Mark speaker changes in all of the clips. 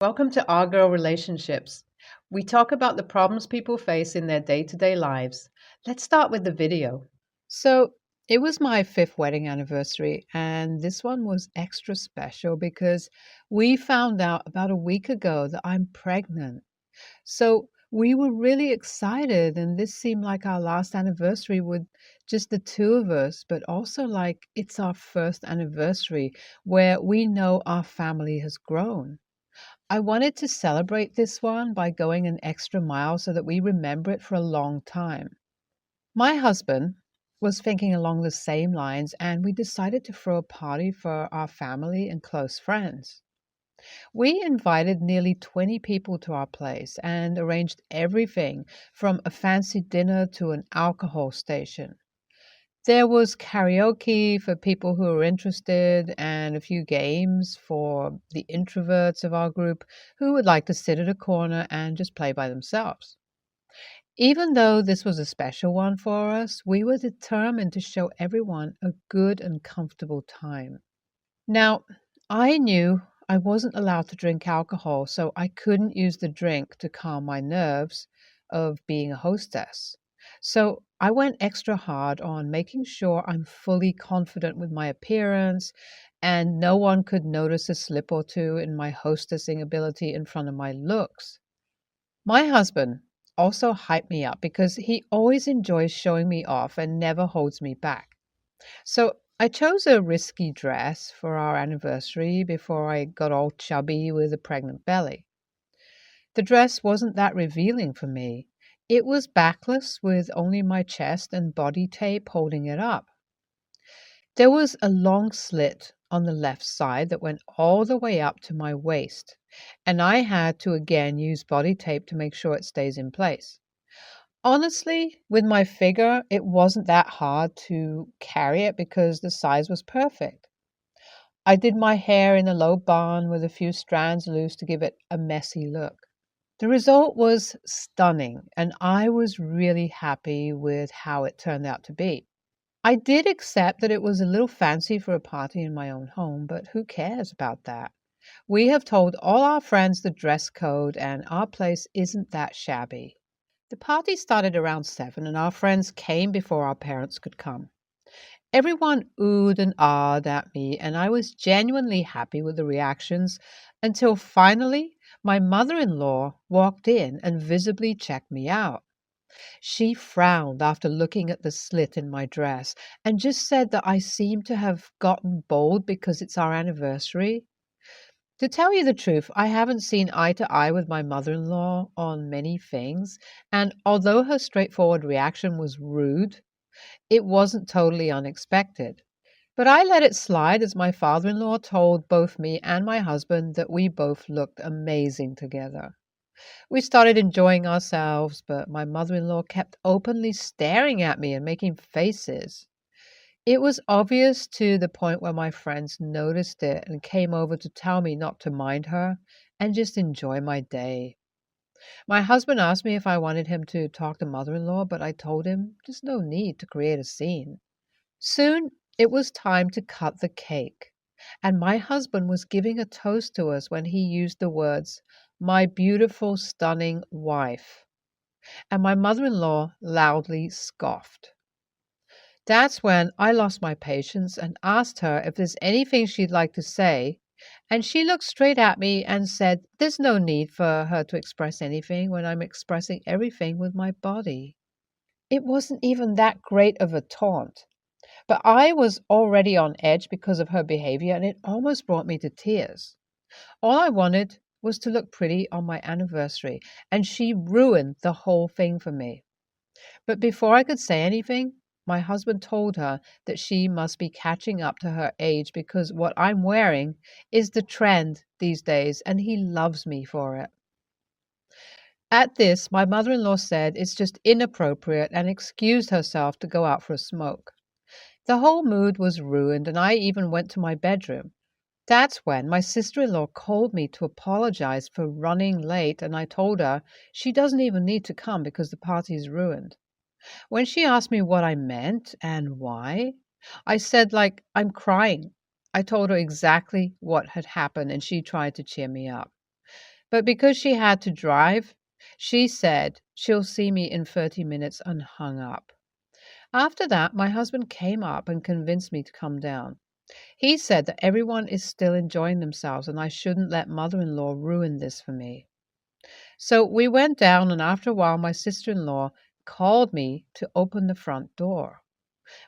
Speaker 1: Welcome to Our Girl Relationships. We talk about the problems people face in their day to day lives. Let's start with the video.
Speaker 2: So it was my fifth wedding anniversary, and this one was extra special because we found out about a week ago that I'm pregnant. So we were really excited, and this seemed like our last anniversary with just the two of us, but also like it's our first anniversary where we know our family has grown. I wanted to celebrate this one by going an extra mile so that we remember it for a long time. My husband was thinking along the same lines, and we decided to throw a party for our family and close friends. We invited nearly 20 people to our place and arranged everything from a fancy dinner to an alcohol station. There was karaoke for people who were interested and a few games for the introverts of our group who would like to sit at a corner and just play by themselves. Even though this was a special one for us, we were determined to show everyone a good and comfortable time. Now, I knew I wasn't allowed to drink alcohol, so I couldn't use the drink to calm my nerves of being a hostess. So I went extra hard on making sure I'm fully confident with my appearance and no one could notice a slip or two in my hostessing ability in front of my looks. My husband also hyped me up because he always enjoys showing me off and never holds me back. So I chose a risky dress for our anniversary before I got all chubby with a pregnant belly. The dress wasn't that revealing for me. It was backless with only my chest and body tape holding it up. There was a long slit on the left side that went all the way up to my waist, and I had to again use body tape to make sure it stays in place. Honestly, with my figure, it wasn't that hard to carry it because the size was perfect. I did my hair in a low bun with a few strands loose to give it a messy look. The result was stunning, and I was really happy with how it turned out to be. I did accept that it was a little fancy for a party in my own home, but who cares about that? We have told all our friends the dress code, and our place isn't that shabby. The party started around 7, and our friends came before our parents could come. Everyone oohed and ahed at me, and I was genuinely happy with the reactions until finally my mother in law walked in and visibly checked me out. She frowned after looking at the slit in my dress and just said that I seemed to have gotten bold because it's our anniversary. To tell you the truth, I haven't seen eye to eye with my mother in law on many things, and although her straightforward reaction was rude, it wasn't totally unexpected. But I let it slide as my father in law told both me and my husband that we both looked amazing together. We started enjoying ourselves, but my mother in law kept openly staring at me and making faces. It was obvious to the point where my friends noticed it and came over to tell me not to mind her and just enjoy my day. My husband asked me if I wanted him to talk to mother in law, but I told him there's no need to create a scene. Soon it was time to cut the cake, and my husband was giving a toast to us when he used the words, "My beautiful, stunning wife," and my mother in law loudly scoffed. That's when I lost my patience and asked her if there's anything she'd like to say, and she looked straight at me and said, "There's no need for her to express anything when I'm expressing everything with my body." It wasn't even that great of a taunt. But I was already on edge because of her behavior, and it almost brought me to tears. All I wanted was to look pretty on my anniversary, and she ruined the whole thing for me. But before I could say anything, my husband told her that she must be catching up to her age because what I'm wearing is the trend these days, and he loves me for it. At this, my mother in law said it's just inappropriate and excused herself to go out for a smoke. The whole mood was ruined, and I even went to my bedroom. That's when my sister in law called me to apologize for running late, and I told her she doesn't even need to come because the party's ruined. When she asked me what I meant and why, I said, like, I'm crying. I told her exactly what had happened, and she tried to cheer me up. But because she had to drive, she said she'll see me in 30 minutes and hung up. After that, my husband came up and convinced me to come down. He said that everyone is still enjoying themselves and I shouldn't let mother in law ruin this for me. So we went down, and after a while, my sister in law called me to open the front door.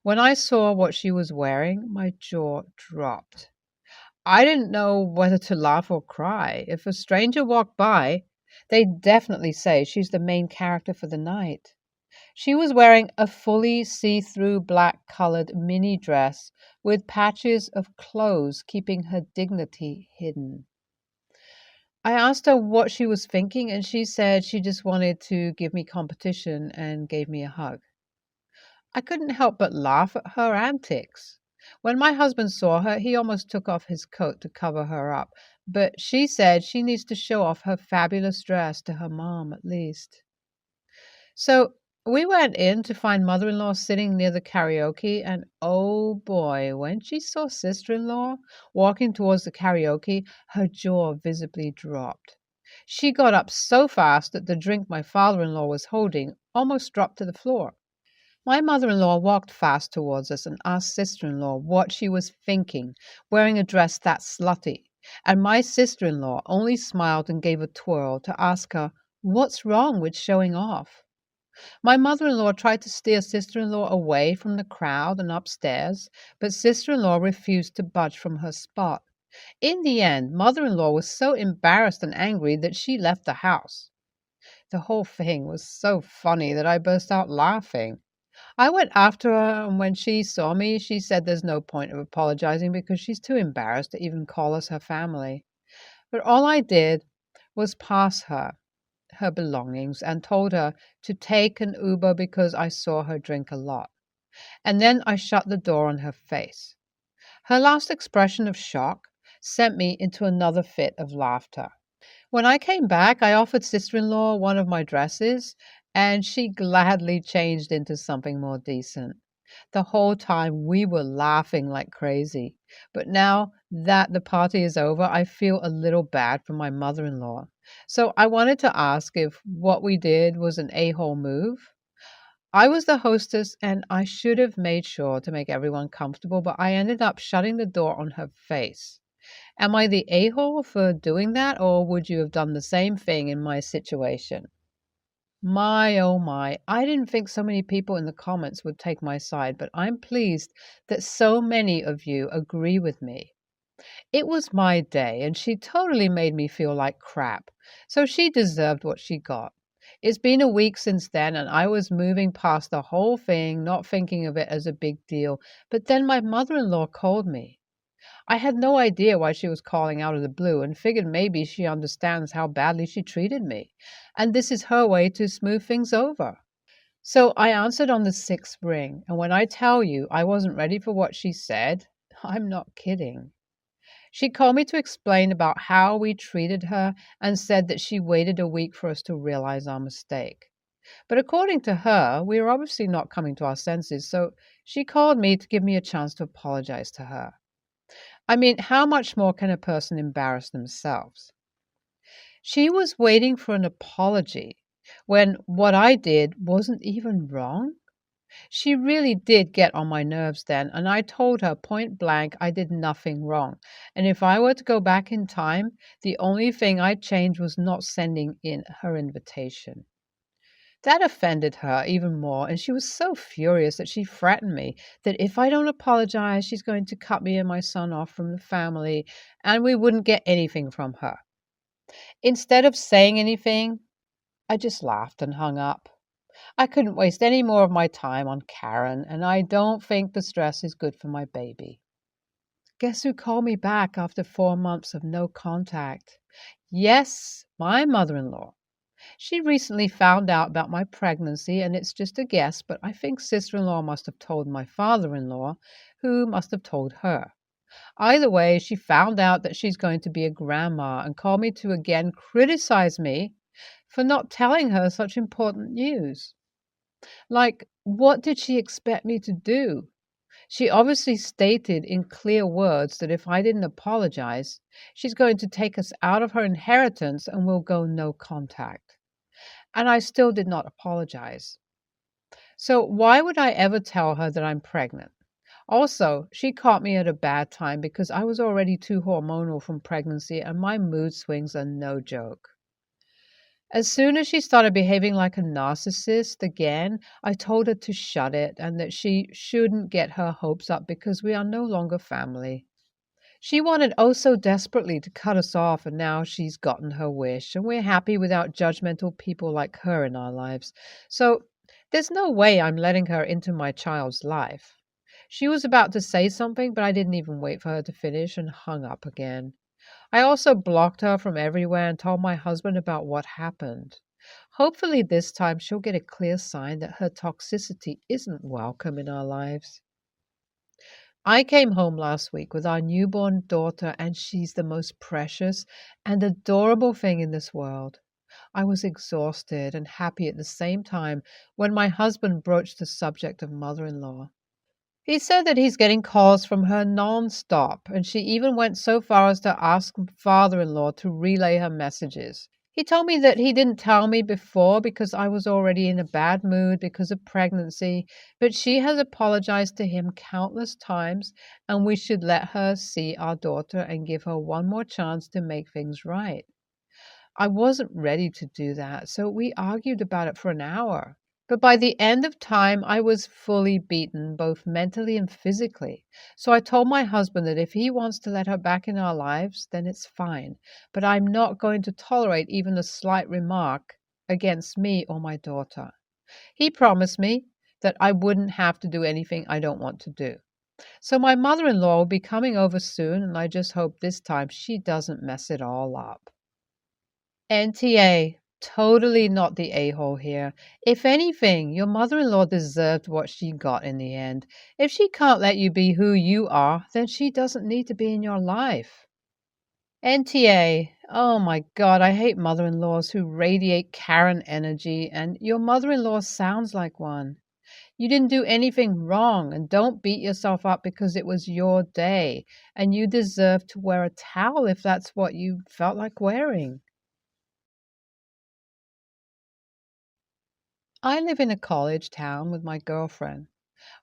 Speaker 2: When I saw what she was wearing, my jaw dropped. I didn't know whether to laugh or cry. If a stranger walked by, they'd definitely say she's the main character for the night. She was wearing a fully see-through black-colored mini dress with patches of clothes keeping her dignity hidden. I asked her what she was thinking, and she said she just wanted to give me competition and gave me a hug. I couldn't help but laugh at her antics. When my husband saw her, he almost took off his coat to cover her up, but she said she needs to show off her fabulous dress to her mom at least. So we went in to find mother in law sitting near the karaoke, and oh boy, when she saw sister in law walking towards the karaoke, her jaw visibly dropped. She got up so fast that the drink my father in law was holding almost dropped to the floor. My mother in law walked fast towards us and asked sister in law what she was thinking, wearing a dress that slutty. And my sister in law only smiled and gave a twirl to ask her, "What's wrong with showing off?" My mother in law tried to steer sister in law away from the crowd and upstairs, but sister in law refused to budge from her spot. In the end, mother in law was so embarrassed and angry that she left the house. The whole thing was so funny that I burst out laughing. I went after her, and when she saw me, she said there's no point of apologizing because she's too embarrassed to even call us her family. But all I did was pass her belongings and told her to take an Uber because I saw her drink a lot. And then I shut the door on her face. Her last expression of shock sent me into another fit of laughter. When I came back, I offered sister in law one of my dresses, and she gladly changed into something more decent. The whole time we were laughing like crazy. But now that the party is over, I feel a little bad for my mother in law. So I wanted to ask if what we did was an a-hole move. I was the hostess and I should have made sure to make everyone comfortable, but I ended up shutting the door on her face. Am I the a-hole for doing that, or would you have done the same thing in my situation? My, oh my, I didn't think so many people in the comments would take my side, but I'm pleased that so many of you agree with me. It was my day, and she totally made me feel like crap, so she deserved what she got. It's been a week since then, and I was moving past the whole thing, not thinking of it as a big deal, but then my mother-in-law called me. I had no idea why she was calling out of the blue and figured maybe she understands how badly she treated me, and this is her way to smooth things over. So I answered on the sixth ring, and when I tell you I wasn't ready for what she said, I'm not kidding. She called me to explain about how we treated her and said that she waited a week for us to realize our mistake. But according to her, we were obviously not coming to our senses, so she called me to give me a chance to apologize to her. I mean, how much more can a person embarrass themselves? She was waiting for an apology when what I did wasn't even wrong. She really did get on my nerves then, and I told her point blank I did nothing wrong. And if I were to go back in time, the only thing I'd change was not sending in her invitation. That offended her even more, and she was so furious that she threatened me that if I don't apologize, she's going to cut me and my son off from the family, and we wouldn't get anything from her. Instead of saying anything, I just laughed and hung up. I couldn't waste any more of my time on Karen, and I don't think the stress is good for my baby. Guess who called me back after 4 months of no contact? Yes, my mother-in-law. She recently found out about my pregnancy, and it's just a guess, but I think sister-in-law must have told my father-in-law, who must have told her. Either way, she found out that she's going to be a grandma and called me to again criticize me for not telling her such important news. Like, what did she expect me to do? She obviously stated in clear words that if I didn't apologize, she's going to take us out of her inheritance and we'll go no contact. And I still did not apologize. So why would I ever tell her that I'm pregnant? Also, she caught me at a bad time because I was already too hormonal from pregnancy and my mood swings are no joke. As soon as she started behaving like a narcissist again, I told her to shut it and that she shouldn't get her hopes up because we are no longer family. She wanted oh so desperately to cut us off, and now she's gotten her wish, and we're happy without judgmental people like her in our lives. So there's no way I'm letting her into my child's life. She was about to say something, but I didn't even wait for her to finish and hung up again. I also blocked her from everywhere and told my husband about what happened. Hopefully, this time she'll get a clear sign that her toxicity isn't welcome in our lives. I came home last week with our newborn daughter, and she's the most precious and adorable thing in this world. I was exhausted and happy at the same time when my husband broached the subject of mother in law. He said that he's getting calls from her non-stop, and she even went so far as to ask father-in-law to relay her messages. He told me that he didn't tell me before because I was already in a bad mood because of pregnancy, but she has apologized to him countless times, and we should let her see our daughter and give her one more chance to make things right. I wasn't ready to do that, so we argued about it for an hour. But by the end of time, I was fully beaten, both mentally and physically. So I told my husband that if he wants to let her back in our lives, then it's fine. But I'm not going to tolerate even a slight remark against me or my daughter. He promised me that I wouldn't have to do anything I don't want to do. So my mother-in-law will be coming over soon, and I just hope this time she doesn't mess it all up. NTA, totally not the a-hole here. If anything, your mother-in-law deserved what she got in the end. If she can't let you be who you are, then she doesn't need to be in your life. NTA, oh my God, I hate mother-in-laws who radiate Karen energy, and your mother-in-law sounds like one. You didn't do anything wrong, and don't beat yourself up because it was your day, and you deserve to wear a towel if that's what you felt like wearing. I live in a college town with my girlfriend.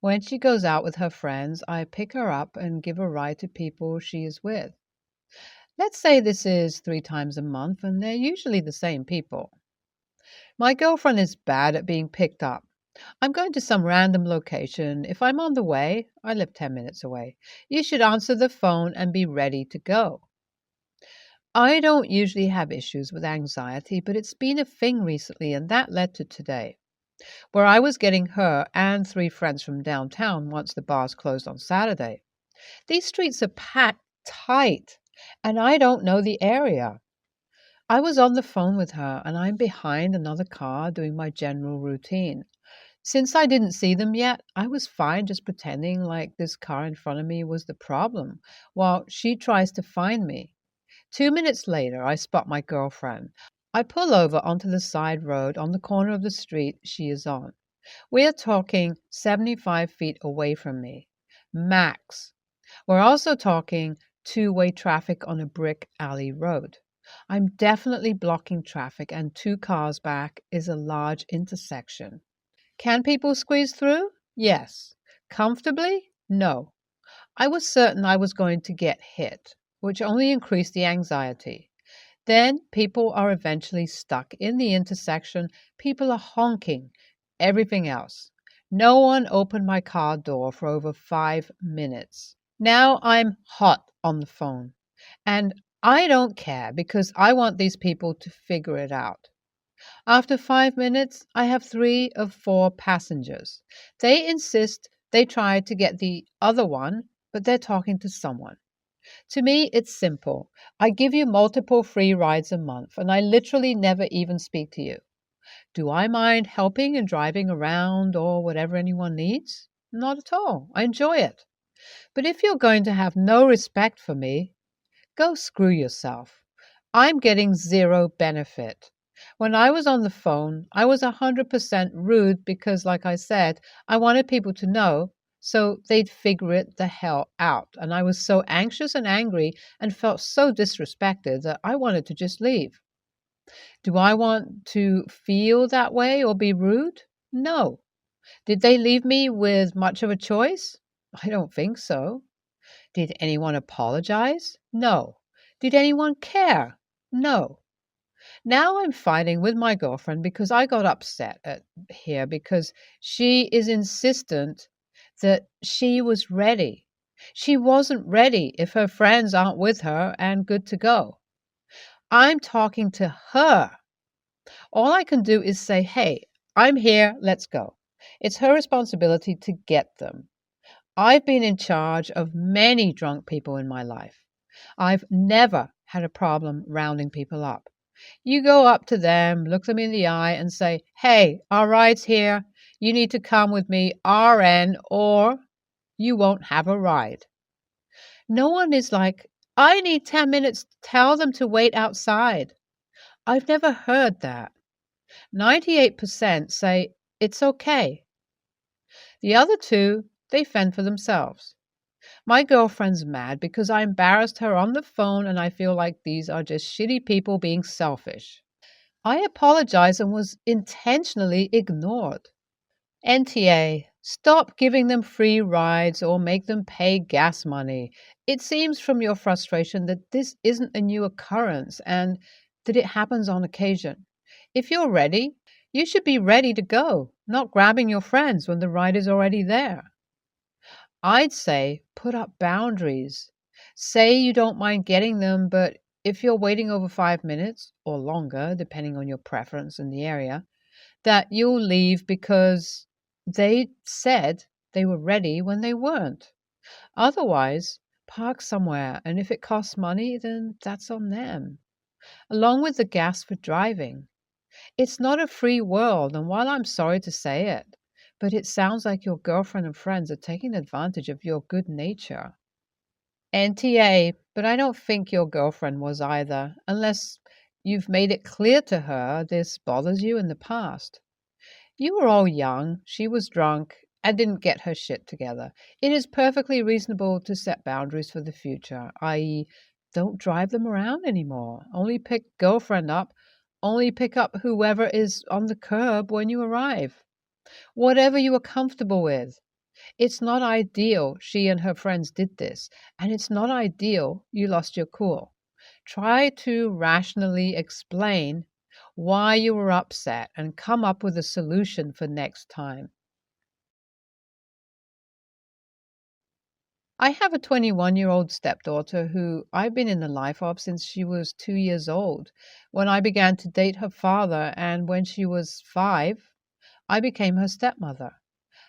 Speaker 2: When she goes out with her friends, I pick her up and give a ride to people she is with. Let's say this is 3 times a month, and they're usually the same people. My girlfriend is bad at being picked up. I'm going to some random location. If I'm on the way, I live 10 minutes away. You should answer the phone and be ready to go. I don't usually have issues with anxiety, but it's been a thing recently, and that led to today, where I was getting her and 3 friends from downtown once the bars closed on Saturday. These streets are packed tight, and I don't know the area. I was on the phone with her, and I'm behind another car doing my general routine. Since I didn't see them yet, I was fine just pretending like this car in front of me was the problem, while she tries to find me. 2 minutes later, I spot my girlfriend. I pull over onto the side road on the corner of the street she is on. We are talking 75 feet away from me. Max. We're also talking two-way traffic on a brick alley road. I'm definitely blocking traffic, and 2 cars back is a large intersection. Can people squeeze through? Yes. Comfortably? No. I was certain I was going to get hit, which only increased the anxiety. Then people are eventually stuck in the intersection. People are honking, everything else. No one opened my car door for over 5 minutes. Now I'm hot on the phone. And I don't care because I want these people to figure it out. After 5 minutes, I have 3 of 4 passengers. They insist they tried to get the other one, but they're talking to someone. To me, it's simple. I give you multiple free rides a month, and I literally never even speak to you. Do I mind helping and driving around or whatever anyone needs? Not at all. I enjoy it. But if you're going to have no respect for me, go screw yourself. I'm getting zero benefit. When I was on the phone, I was 100% rude because, like I said, I wanted people to know, so they'd figure it the hell out. And I was so anxious and angry and felt so disrespected that I wanted to just leave. Do I want to feel that way or be rude? No. Did they leave me with much of a choice? I don't think so. Did anyone apologize? No. Did anyone care? No. Now I'm fighting with my girlfriend because I got upset at here because she is insistent that she was ready. She wasn't ready if her friends aren't with her and good to go. I'm talking to her. All I can do is say, hey, I'm here, let's go. It's her responsibility to get them. I've been in charge of many drunk people in my life. I've never had a problem rounding people up. You go up to them, look them in the eye, and say, hey, our ride's here. You need to come with me, RN, or you won't have a ride. No one is like, I need 10 minutes. Tell them to wait outside. I've never heard that. 98% say, it's okay. The other two, they fend for themselves. My girlfriend's mad because I embarrassed her on the phone and I feel like these are just shitty people being selfish. I apologized and was intentionally ignored. NTA, stop giving them free rides or make them pay gas money. It seems from your frustration that this isn't a new occurrence and that it happens on occasion. If you're ready, you should be ready to go, not grabbing your friends when the ride is already there. I'd say put up boundaries. Say you don't mind getting them, but if you're waiting over 5 minutes or longer, depending on your preference in the area, that you'll leave because they said they were ready when they weren't. Otherwise, park somewhere, and if it costs money, then that's on them, along with the gas for driving. It's not a free world, and while I'm sorry to say it, but it sounds like your girlfriend and friends are taking advantage of your good nature. NTA, but I don't think your girlfriend was either, unless you've made it clear to her this bothers you in the past. You were all young, she was drunk, and didn't get her shit together. It is perfectly reasonable to set boundaries for the future, i.e., don't drive them around anymore. Only pick girlfriend up, only pick up whoever is on the curb when you arrive. Whatever you are comfortable with. It's not ideal she and her friends did this, and it's not ideal you lost your cool. Try to rationally explain why you were upset and come up with a solution for next time. I have a 21-year-old stepdaughter who I've been in the life of since she was 2 years old, when I began to date her father, and when she was 5, I became her stepmother.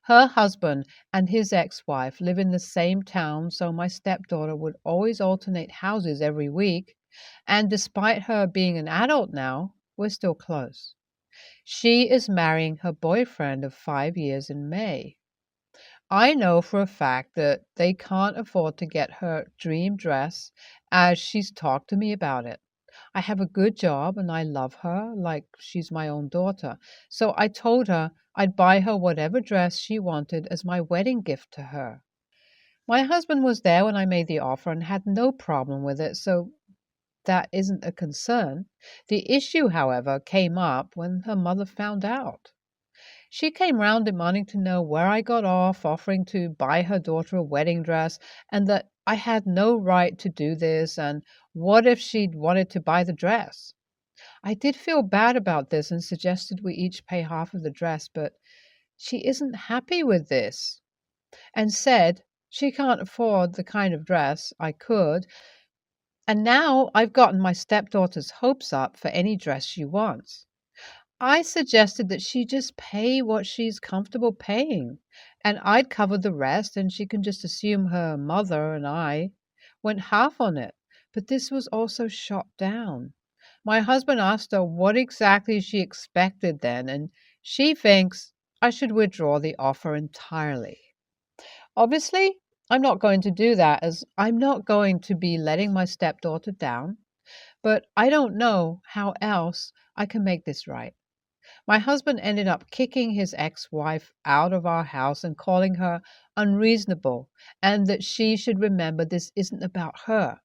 Speaker 2: Her husband and his ex-wife live in the same town, so my stepdaughter would always alternate houses every week, and despite her being an adult now, we're still close. She is marrying her boyfriend of 5 years in May. I know for a fact that they can't afford to get her dream dress, as she's talked to me about it. I have a good job and I love her like she's my own daughter. So I told her I'd buy her whatever dress she wanted as my wedding gift to her. My husband was there when I made the offer and had no problem with it, so that isn't a concern. The issue, however, came up when her mother found out. She came round demanding to know where I got off offering to buy her daughter a wedding dress, and that I had no right to do this, and what if she'd wanted to buy the dress. I did feel bad about this and suggested we each pay half of the dress, but she isn't happy with this and said she can't afford the kind of dress I could, and now I've gotten my stepdaughter's hopes up for any dress she wants. I suggested that she just pay what she's comfortable paying, and I'd cover the rest, and she can just assume her mother and I went half on it. But this was also shot down. My husband asked her what exactly she expected then, and she thinks I should withdraw the offer entirely. Obviously, I'm not going to do that, as I'm not going to be letting my stepdaughter down, but I don't know how else I can make this right. My husband ended up kicking his ex-wife out of our house and calling her unreasonable and that she should remember this isn't about her.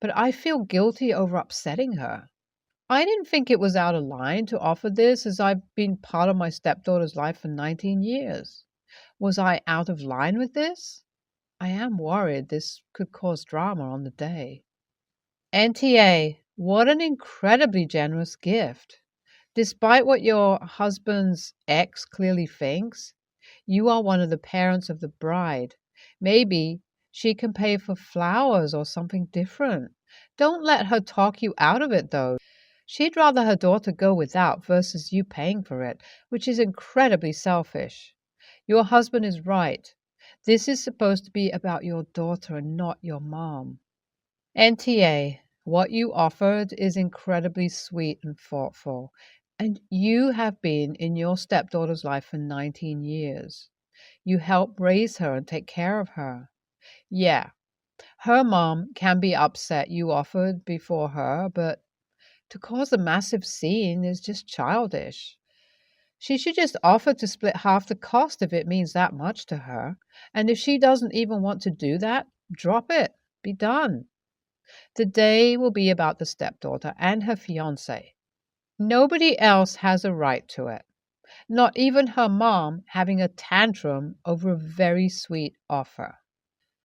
Speaker 2: But I feel guilty over upsetting her. I didn't think it was out of line to offer this as I've been part of my stepdaughter's life for 19 years. Was I out of line with this? I am worried this could cause drama on the day. NTA, what an incredibly generous gift. Despite what your husband's ex clearly thinks, you are one of the parents of the bride. Maybe she can pay for flowers or something different. Don't let her talk you out of it, though. She'd rather her daughter go without versus you paying for it, which is incredibly selfish. Your husband is right. This is supposed to be about your daughter and not your mom. NTA, what you offered is incredibly sweet and thoughtful, and you have been in your stepdaughter's life for 19 years. You help raise her and take care of her. Yeah, her mom can be upset you offered before her, but to cause a massive scene is just childish. She should just offer to split half the cost if it means that much to her. And if she doesn't even want to do that, drop it. Be done. The day will be about the stepdaughter and her fiance. Nobody else has a right to it. Not even her mom having a tantrum over a very sweet offer.